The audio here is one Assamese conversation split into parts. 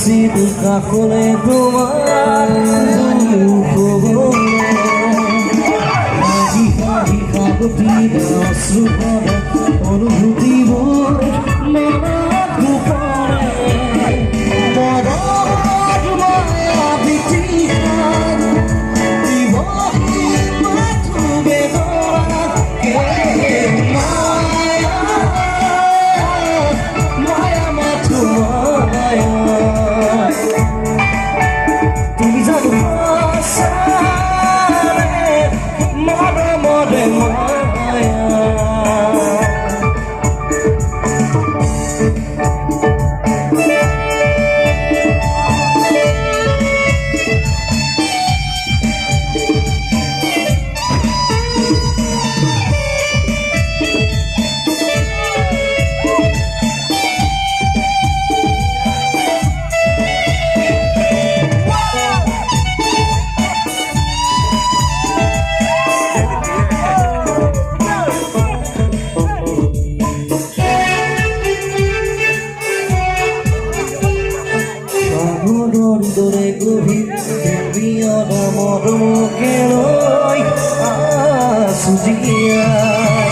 চিনি কাষলে তোমাৰ আজি হাঁহি কাকতি অশ্ৰু পৰে অনুভূতিবোৰ মনত পৰে মনত মায়া বিতৃষ্ণাত দিবহি মাথো বেদনাকে মায়া মাথো মায়া তুমি জানো সঁচাৰে মৰমৰে মায়া দৰে গভীৰ প্ৰেমিয়ৰ মৰমকে লৈ আছো জীয়াই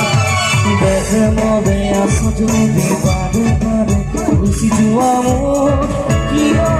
দেখে মনে আছো যদি বাৰে বাৰে গুচি যোৱা মোৰ কিয়